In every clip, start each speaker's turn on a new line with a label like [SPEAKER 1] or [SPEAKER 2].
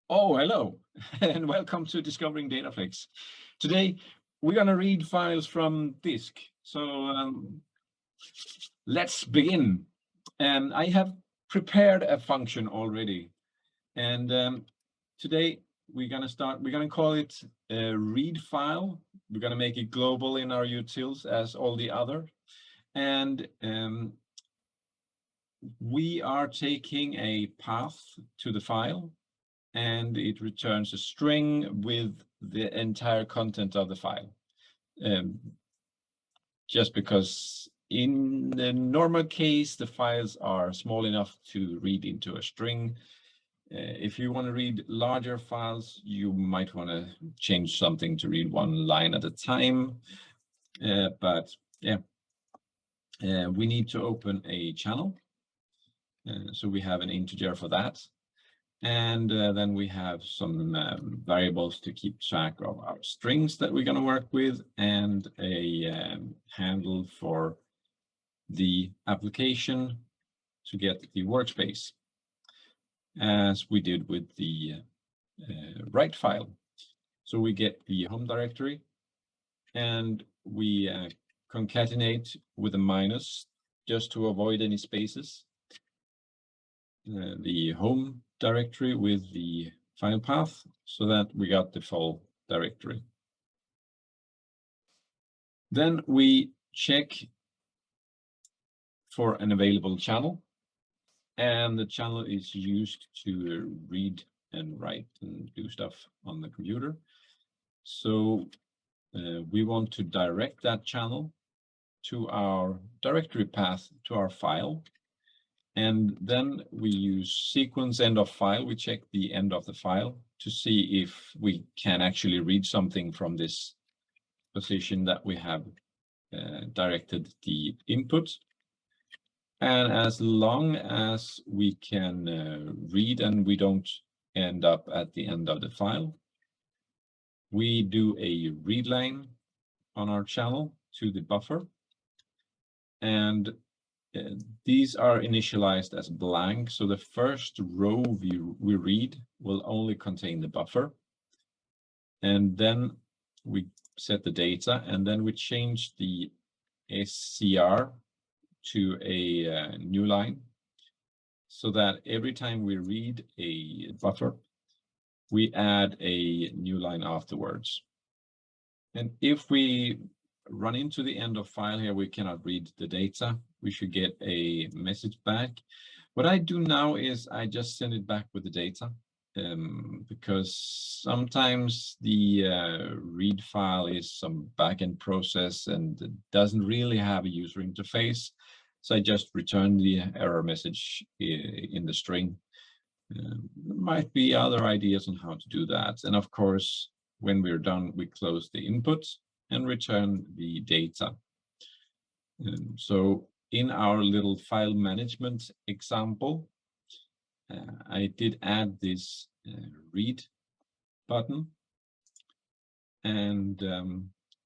[SPEAKER 1] Oh, hello, and welcome to Discovering Dataflex. Today, we're going to read files from disk. So let's begin. And I have prepared a function already. And today, we're going to call it a read file. We're going to make it global in our utils as all the other. And we are taking a path to the file, and it returns a string with the entire content of the file. Just because in the normal case, the files are small enough to read into a string. If you want to read larger files, you might want to change something to read one line at a time. But yeah, we need to open a channel. So we have an integer for that. And then we have some variables to keep track of our strings that we're going to work with, and a handle for the application to get the workspace, as we did with the write file. So we get the home directory, and we concatenate with a minus just to avoid any spaces. The home directory with the file path, so that we got the full directory. Then we check for an available channel, and the channel is used to read and write and do stuff on the computer. So we want to direct that channel to our directory path to our file. And then we use sequence end of file. We check the end of the file to see if we can actually read something from this position that we have directed the input. And as long as we can read and we don't end up at the end of the file, we do a read line on our channel to the buffer. And these are initialized as blank, so the first row we read will only contain the buffer. And then we set the data, and then we change the SCR to a new line, so that every time we read a buffer, we add a new line afterwards. And if we run into the end of file here, we cannot read the data. We should get a message back. What I do now is I just send it back with the data, because sometimes the read file is some backend process and it doesn't really have a user interface. So I just return the error message in the string. There might be other ideas on how to do that. And of course, when we're done, we close the input and return the data. So in our little file management example, I did add this read button. And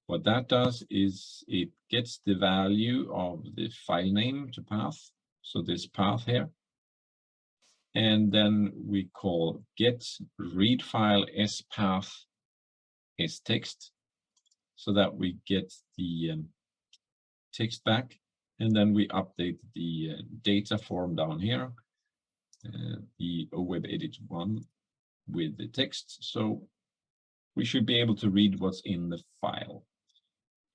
[SPEAKER 1] what that does is it gets the value of the file name to path, so this path here. And then we call get read file s path is text, so that we get the text back. And then we update the data form down here, the web edit one with the text. So we should be able to read what's in the file.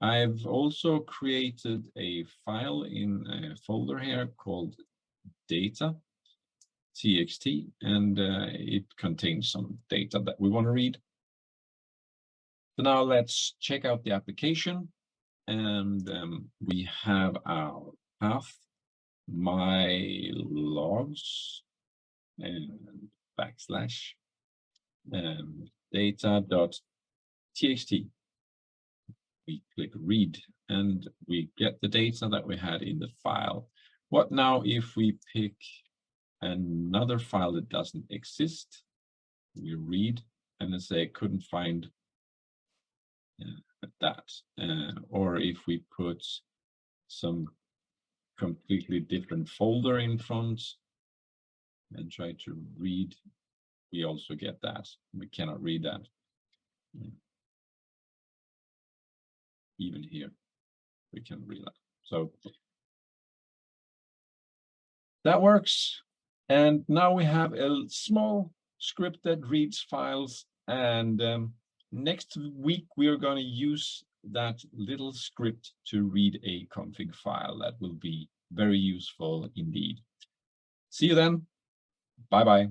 [SPEAKER 1] I've also created a file in a folder here called data.txt, and it contains some data that we want to read. So now let's check out the application, and we have our path, my logs, and backslash data.txt. We click read, and we get the data that we had in the file. What now if we pick another file that doesn't exist? We read and then say couldn't find that. Or if we put some completely different folder in front and try to read we also get that. We cannot read that. Even here, we can read that. So that works. And now we have a small script that reads files. And next week, we are going to use that little script to read a config file. That will be very useful indeed. See you then. Bye-bye.